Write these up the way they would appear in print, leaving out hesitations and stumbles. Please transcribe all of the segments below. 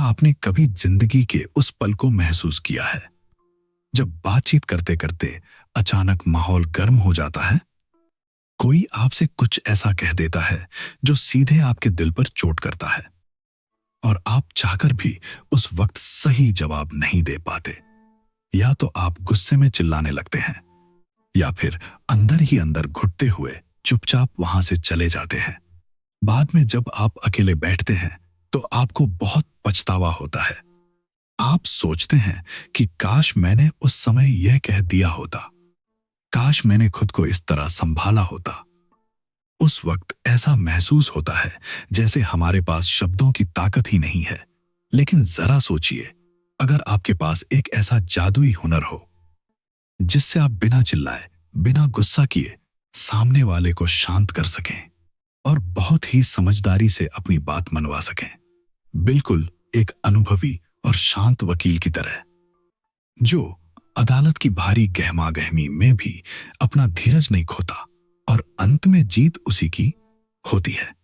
आपने कभी जिंदगी के उस पल को महसूस किया है जब बातचीत करते करते अचानक माहौल गर्म हो जाता है? कोई आपसे कुछ ऐसा कह देता है जो सीधे आपके दिल पर चोट करता है और आप चाहकर भी उस वक्त सही जवाब नहीं दे पाते। या तो आप गुस्से में चिल्लाने लगते हैं या फिर अंदर ही अंदर घुटते हुए चुपचाप वहां से चले जाते हैं। बाद में जब आप अकेले बैठते हैं तो आपको बहुत पछतावा होता है। आप सोचते हैं कि काश मैंने उस समय यह कह दिया होता, काश मैंने खुद को इस तरह संभाला होता। उस वक्त ऐसा महसूस होता है जैसे हमारे पास शब्दों की ताकत ही नहीं है। लेकिन जरा सोचिए, अगर आपके पास एक ऐसा जादुई हुनर हो जिससे आप बिना चिल्लाए, बिना गुस्सा किए सामने वाले को शांत कर सकें और बहुत ही समझदारी से अपनी बात मनवा सकें, बिल्कुल एक अनुभवी और शांत वकील की तरह, जो अदालत की भारी गहमागहमी में भी अपना धीरज नहीं खोता और अंत में जीत उसी की होती है।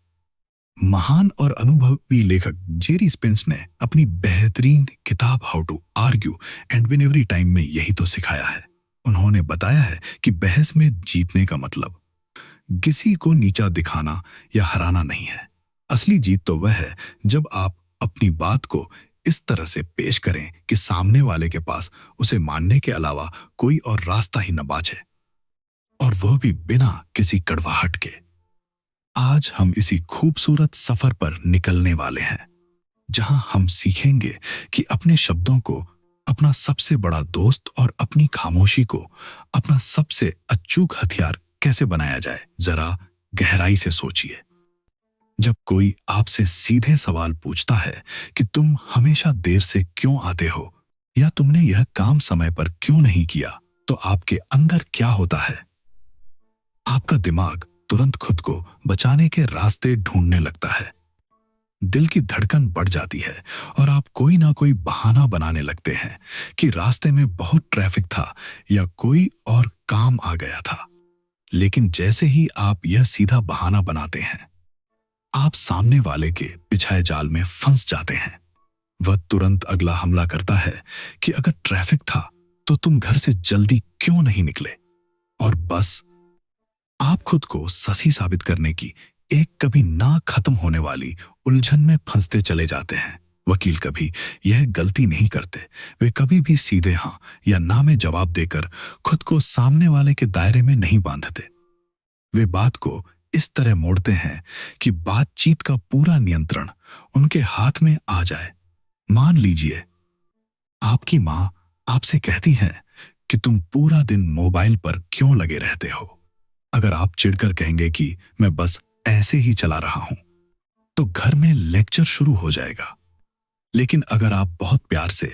महान और अनुभवी लेखक जेरी स्पेंस ने अपनी बेहतरीन किताब how to argue and win every time में यही तो सिखाया है। उन्होंने बताया है कि बहस में जीतने का मतलब किसी को नीचा दिखाना या हराना नहीं है। असली जीत तो वह है जब आप अपनी बात को इस तरह से पेश करें कि सामने वाले के पास उसे मानने के अलावा कोई और रास्ता ही न बाचे, और वह भी बिना किसी कड़वाहट के। आज हम इसी खूबसूरत सफर पर निकलने वाले हैं जहां हम सीखेंगे कि अपने शब्दों को अपना सबसे बड़ा दोस्त और अपनी खामोशी को अपना सबसे अचूक हथियार कैसे बनाया जाए। जरा गहराई से सोचिए, जब कोई आपसे सीधे सवाल पूछता है कि तुम हमेशा देर से क्यों आते हो या तुमने यह काम समय पर क्यों नहीं किया, तो आपके अंदर क्या होता है? आपका दिमाग तुरंत खुद को बचाने के रास्ते ढूंढने लगता है। दिल की धड़कन बढ़ जाती है और आप कोई ना कोई बहाना बनाने लगते हैं कि रास्ते में बहुत ट्रैफिक था या कोई और काम आ गया था। लेकिन जैसे ही आप यह सीधा बहाना बनाते हैं, आप सामने वाले के बिछाए जाल में फंस जाते हैं। वह तुरंत अगला हमला करता है कि अगर ट्रैफिक था तो तुम घर से जल्दी क्यों नहीं निकले, और बस आप खुद को सही साबित करने की एक कभी ना खत्म होने वाली उलझन में फंसते चले जाते हैं। वकील कभी यह गलती नहीं करते, वे कभी भी सीधे हाँ या ना में जवाब देकर खुद को सामने वाले के दायरे में नहीं बांधते। वे बात को इस तरह मोड़ते हैं कि बातचीत का पूरा नियंत्रण उनके हाथ में आ जाए। मान लीजिए आपकी मां आपसे कहती है कि तुम पूरा दिन मोबाइल पर क्यों लगे रहते हो। अगर आप चिढ़कर कहेंगे कि मैं बस ऐसे ही चला रहा हूं, तो घर में लेक्चर शुरू हो जाएगा। लेकिन अगर आप बहुत प्यार से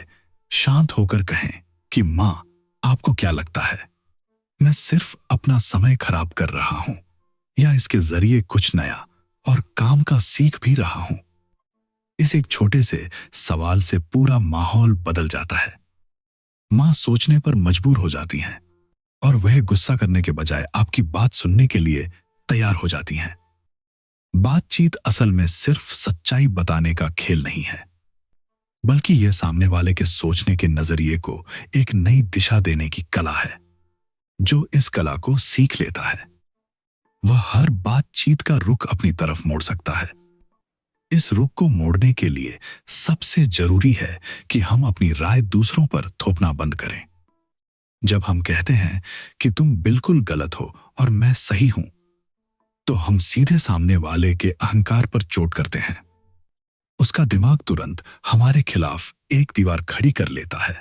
शांत होकर कहें कि मां, आपको क्या लगता है मैं सिर्फ अपना समय खराब कर रहा हूं या इसके जरिए कुछ नया और काम का सीख भी रहा हूं, इस एक छोटे से सवाल से पूरा माहौल बदल जाता है। मां सोचने पर मजबूर हो जाती हैं और वह गुस्सा करने के बजाय आपकी बात सुनने के लिए तैयार हो जाती हैं। बातचीत असल में सिर्फ सच्चाई बताने का खेल नहीं है, बल्कि यह सामने वाले के सोचने के नजरिए को एक नई दिशा देने की कला है। जो इस कला को सीख लेता है, वह हर बातचीत का रुख अपनी तरफ मोड़ सकता है। इस रुख को मोड़ने के लिए सबसे जरूरी है कि हम अपनी राय दूसरों पर थोपना बंद करें। जब हम कहते हैं कि तुम बिल्कुल गलत हो और मैं सही हूं, तो हम सीधे सामने वाले के अहंकार पर चोट करते हैं। उसका दिमाग तुरंत हमारे खिलाफ एक दीवार खड़ी कर लेता है।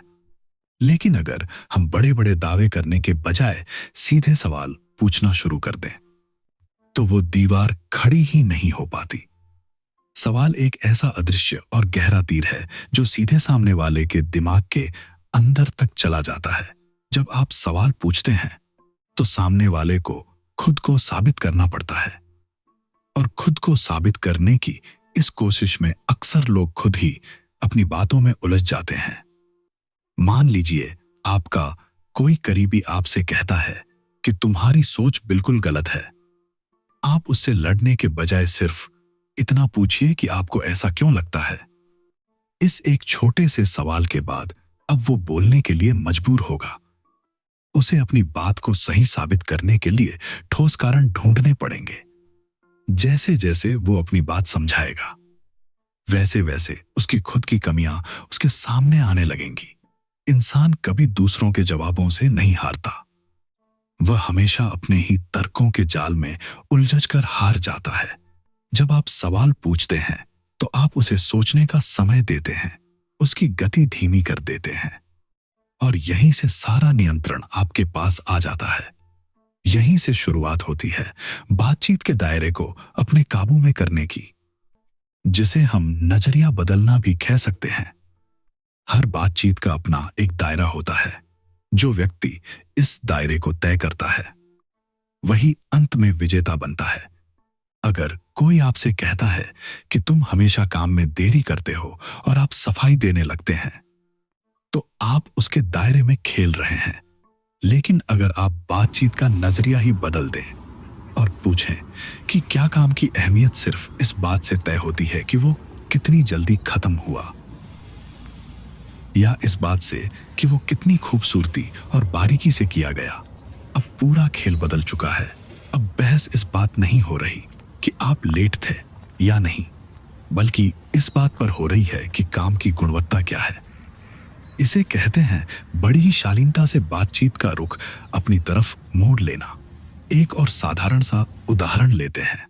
लेकिन अगर हम बड़े बड़े दावे करने के बजाय सीधे सवाल पूछना शुरू कर दें, तो वो दीवार खड़ी ही नहीं हो पाती। सवाल एक ऐसा अदृश्य और गहरा तीर है जो सीधे सामने वाले के दिमाग के अंदर तक चला जाता है। जब आप सवाल पूछते हैं तो सामने वाले को खुद को साबित करना पड़ता है, और खुद को साबित करने की इस कोशिश में अक्सर लोग खुद ही अपनी बातों में उलझ जाते हैं। मान लीजिए आपका कोई करीबी आपसे कहता है कि तुम्हारी सोच बिल्कुल गलत है। आप उससे लड़ने के बजाय सिर्फ इतना पूछिए कि आपको ऐसा क्यों लगता है। इस एक छोटे से सवाल के बाद अब वो बोलने के लिए मजबूर होगा। उसे अपनी बात को सही साबित करने के लिए ठोस कारण ढूंढने पड़ेंगे। जैसे जैसे वो अपनी बात समझाएगा, वैसे वैसे उसकी खुद की कमियां उसके सामने आने लगेंगी। इंसान कभी दूसरों के जवाबों से नहीं हारता। वह हमेशा अपने ही तर्कों के जाल में उलझकर हार जाता है। जब आप सवाल पूछते हैं तो आप उसे सोचने का समय देते हैं, उसकी गति धीमी कर देते हैं, और यहीं से सारा नियंत्रण आपके पास आ जाता है। यहीं से शुरुआत होती है बातचीत के दायरे को अपने काबू में करने की, जिसे हम नजरिया बदलना भी कह सकते हैं। हर बातचीत का अपना एक दायरा होता है। जो व्यक्ति इस दायरे को तय करता है वही अंत में विजेता बनता है। अगर कोई आपसे कहता है कि तुम हमेशा काम में देरी करते हो और आप सफाई देने लगते हैं, तो आप उसके दायरे में खेल रहे हैं। लेकिन अगर आप बातचीत का नजरिया ही बदल दें और पूछें कि क्या काम की अहमियत सिर्फ इस बात से तय होती है कि वो कितनी जल्दी खत्म हुआ, या इस बात से कि वो कितनी खूबसूरती और बारीकी से किया गया, अब पूरा खेल बदल चुका है। अब बहस इस बात नहीं हो रही कि आप लेट थे या नहीं, बल्कि इस बात पर हो रही है कि काम की गुणवत्ता क्या है। इसे कहते हैं बड़ी ही शालीनता से बातचीत का रुख अपनी तरफ मोड़ लेना। एक और साधारण सा उदाहरण लेते हैं।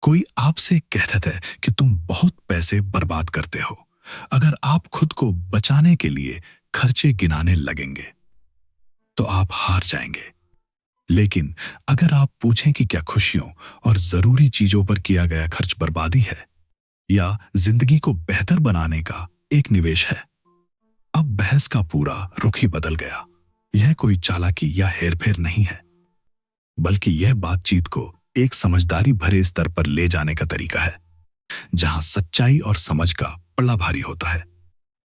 कोई आपसे कहता है कि तुम बहुत पैसे बर्बाद करते हो। अगर आप खुद को बचाने के लिए खर्चे गिनाने लगेंगे तो आप हार जाएंगे। लेकिन अगर आप पूछें कि क्या खुशियों और जरूरी चीजों पर किया गया खर्च बर्बादी है या जिंदगी को बेहतर बनाने का एक निवेश है, अब बहस का पूरा रुख ही बदल गया। यह कोई चालाकी या हेरफेर नहीं है, बल्कि यह बातचीत को एक समझदारी भरे स्तर पर ले जाने का तरीका है, जहां सच्चाई और समझ का पल्ला भारी होता है।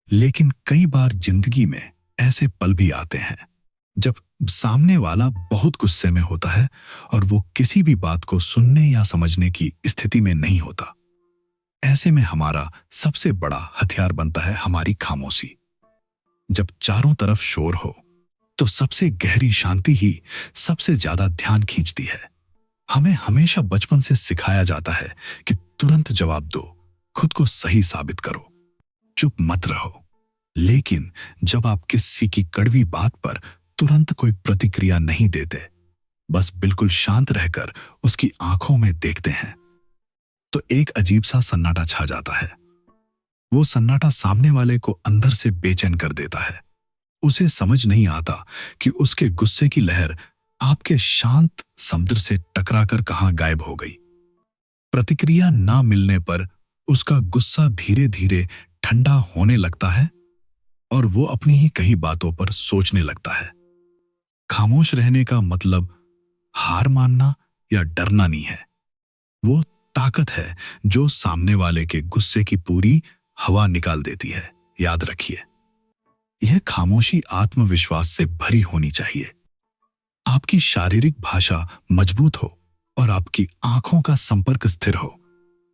लेकिन कई बार जिंदगी में ऐसे पल भी आते हैं जब सामने वाला बहुत गुस्से में होता है और वो किसी भी बात को सुनने या समझने की स्थिति में नहीं होता। ऐसे में हमारा सबसे बड़ा हथियार बनता है हमारी खामोशी। जब चारों तरफ शोर हो तो सबसे गहरी शांति ही सबसे ज्यादा ध्यान खींचती है। हमें हमेशा बचपन से सिखाया जाता है कि तुरंत जवाब दो, खुद को सही साबित करो, चुप मत रहो। लेकिन जब आप किसी की कड़वी बात पर तुरंत कोई प्रतिक्रिया नहीं देते, बस बिल्कुल शांत रहकर उसकी आंखों में देखते हैं, तो एक अजीब सा सन्नाटा छा जाता है। वो सन्नाटा सामने वाले को अंदर से बेचैन कर देता है। उसे समझ नहीं आता कि उसके गुस्से की लहर आपके शांत समुद्र से टकराकर कहां गायब हो गई। प्रतिक्रिया ना मिलने पर उसका गुस्सा धीरे धीरे ठंडा होने लगता है और वो अपनी ही कही बातों पर सोचने लगता है। खामोश रहने का मतलब हार मानना या डरना नहीं है। वो ताकत है जो सामने वाले के गुस्से की पूरी हवा निकाल देती है। याद रखिए, यह खामोशी आत्मविश्वास से भरी होनी चाहिए। आपकी शारीरिक भाषा मजबूत हो और आपकी आंखों का संपर्क स्थिर हो,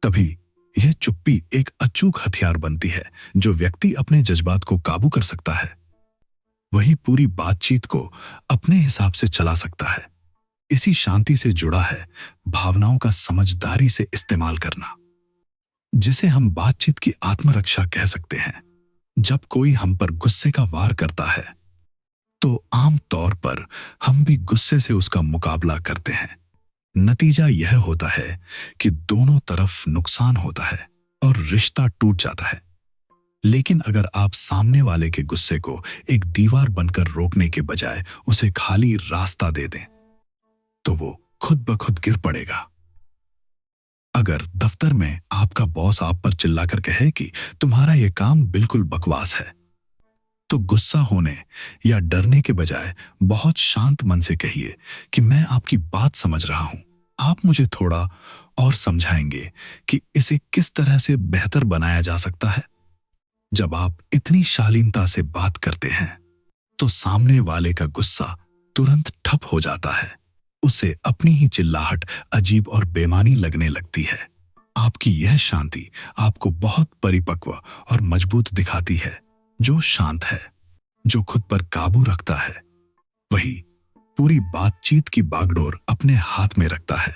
तभी यह चुप्पी एक अचूक हथियार बनती है जो व्यक्ति अपने जज्बात को काबू कर सकता है। वही पूरी बातचीत को अपने हिसाब से चला सकता है। इसी शांति से जुड़ा है भावनाओं का समझदारी से इस्तेमाल करना, जिसे हम बातचीत की आत्मरक्षा कह सकते हैं। जब कोई हम पर गुस्से का वार करता है तो आम तौर पर हम भी गुस्से से उसका मुकाबला करते हैं। नतीजा यह होता है कि दोनों तरफ नुकसान होता है और रिश्ता टूट जाता है। लेकिन अगर आप सामने वाले के गुस्से को एक दीवार बनकर रोकने के बजाय उसे खाली रास्ता दे दें, तो वो खुद ब खुद गिर पड़ेगा। अगर दफ्तर में आपका बॉस आप पर चिल्लाकर कहे कि तुम्हारा यह काम बिल्कुल बकवास है, तो गुस्सा होने या डरने के बजाय बहुत शांत मन से कहिए कि मैं आपकी बात समझ रहा हूं, आप मुझे थोड़ा और समझाएंगे कि इसे किस तरह से बेहतर बनाया जा सकता है। जब आप इतनी शालीनता से बात करते हैं तो सामने वाले का गुस्सा तुरंत ठप हो जाता है। उसे अपनी ही चिल्लाहट अजीब और बेमानी लगने लगती है। आपकी यह शांति आपको बहुत परिपक्व और मजबूत दिखाती है। जो शांत है, जो खुद पर काबू रखता है, वही पूरी बातचीत की बागडोर अपने हाथ में रखता है।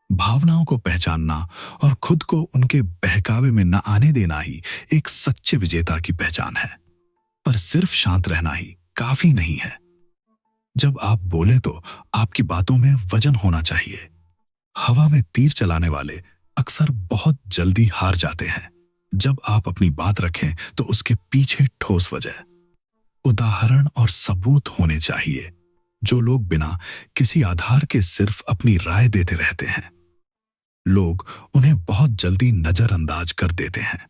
भावनाओं को पहचानना और खुद को उनके बहकावे में न आने देना ही एक सच्चे विजेता की पहचान है। पर सिर्फ शांत रहना ही काफी नहीं है। जब आप बोले तो आपकी बातों में वजन होना चाहिए। हवा में तीर चलाने वाले अक्सर बहुत जल्दी हार जाते हैं। जब आप अपनी बात रखें तो उसके पीछे ठोस वजह, उदाहरण और सबूत होने चाहिए। जो लोग बिना किसी आधार के सिर्फ अपनी राय देते रहते हैं, लोग उन्हें बहुत जल्दी नजरअंदाज कर देते हैं।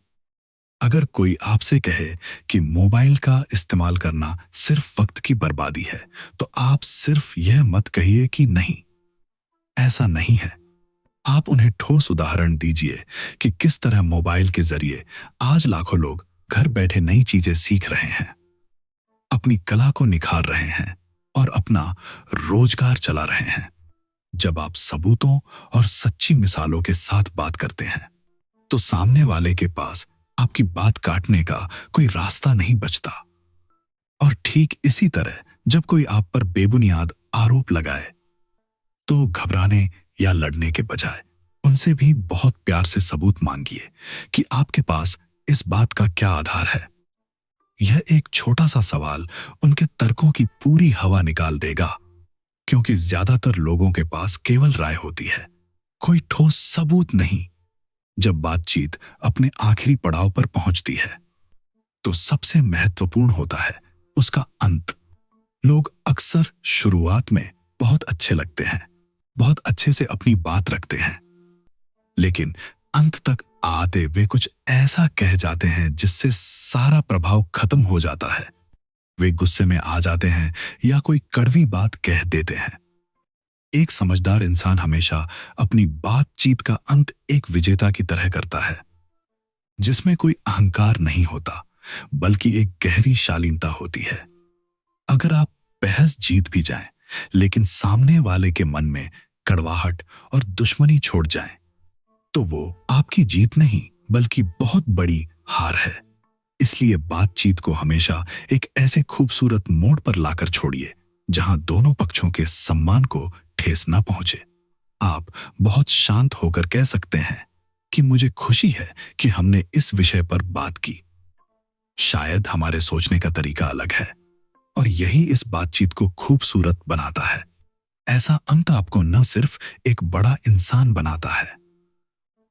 अगर कोई आपसे कहे कि मोबाइल का इस्तेमाल करना सिर्फ वक्त की बर्बादी है, तो आप सिर्फ यह मत कहिए कि नहीं, ऐसा नहीं है। आप उन्हें ठोस उदाहरण दीजिए कि किस तरह मोबाइल के जरिए आज लाखों लोग घर बैठे नई चीजें सीख रहे हैं, अपनी कला को निखार रहे हैं और अपना रोजगार चला रहे हैं। जब आप सबूतों और सच्ची मिसालों के साथ बात करते हैं, तो सामने वाले के पास आपकी बात काटने का कोई रास्ता नहीं बचता। और ठीक इसी तरह जब कोई आप पर बेबुनियाद आरोप लगाए, तो घबराने या लड़ने के बजाय उनसे भी बहुत प्यार से सबूत मांगिए कि आपके पास इस बात का क्या आधार है। यह एक छोटा सा सवाल उनके तर्कों की पूरी हवा निकाल देगा, क्योंकि ज्यादातर लोगों के पास केवल राय होती है, कोई ठोस सबूत नहीं। जब बातचीत अपने आखिरी पड़ाव पर पहुंचती है, तो सबसे महत्वपूर्ण होता है उसका अंत। लोग अक्सर शुरुआत में बहुत अच्छे लगते हैं, बहुत अच्छे से अपनी बात रखते हैं, लेकिन अंत तक आते वे कुछ ऐसा कह जाते हैं जिससे सारा प्रभाव खत्म हो जाता है। वे गुस्से में आ जाते हैं या कोई कड़वी बात कह देते हैं। एक समझदार इंसान हमेशा अपनी बातचीत का अंत एक विजेता की तरह करता है, जिसमें कोई अहंकार नहीं होता, बल्कि एक गहरी शालीनता होती है। अगर आप बहस जीत भी जाएं, लेकिन सामने वाले के मन में कड़वाहट और दुश्मनी छोड़ जाएं, तो वो आपकी जीत नहीं बल्कि बहुत बड़ी हार है। इसलिए बातचीत को हमेशा एक ऐसे खूबसूरत मोड़ पर लाकर छोड़िए जहां दोनों पक्षों के सम्मान को ठेस ना पहुंचे। आप बहुत शांत होकर कह सकते हैं कि मुझे खुशी है कि हमने इस विषय पर बात की। शायद हमारे सोचने का तरीका अलग है और यही इस बातचीत को खूबसूरत बनाता है। ऐसा अंत आपको न सिर्फ एक बड़ा इंसान बनाता है,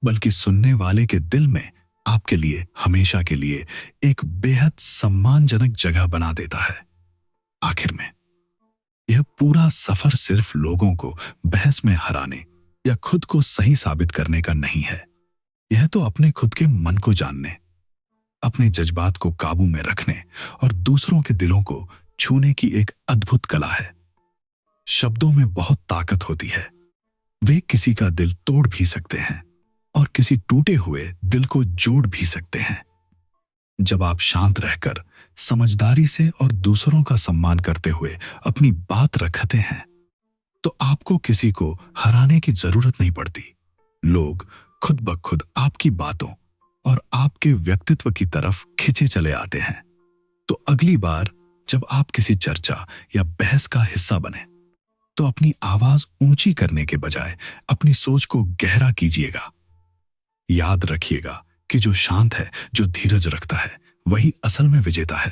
बल्कि सुनने वाले के दिल में आपके लिए हमेशा के लिए एक बेहद सम्मानजनक जगह बना देता है। आखिर में यह पूरा सफर सिर्फ लोगों को बहस में हराने या खुद को सही साबित करने का नहीं है। यह तो अपने खुद के मन को जानने, अपने जज्बात को काबू में रखने और दूसरों के दिलों को छूने की एक अद्भुत कला है। शब्दों में बहुत ताकत होती है। वे किसी का दिल तोड़ भी सकते हैं और किसी टूटे हुए दिल को जोड़ भी सकते हैं। जब आप शांत रहकर समझदारी से और दूसरों का सम्मान करते हुए अपनी बात रखते हैं, तो आपको किसी को हराने की जरूरत नहीं पड़ती। लोग खुद ब खुद आपकी बातों और आपके व्यक्तित्व की तरफ खिंचे चले आते हैं। तो अगली बार जब आप किसी चर्चा या बहस का हिस्सा बने, तो अपनी आवाज ऊंची करने के बजाय अपनी सोच को गहरा कीजिएगा। याद रखिएगा कि जो शांत है, जो धीरज रखता है, वही असल में विजेता है।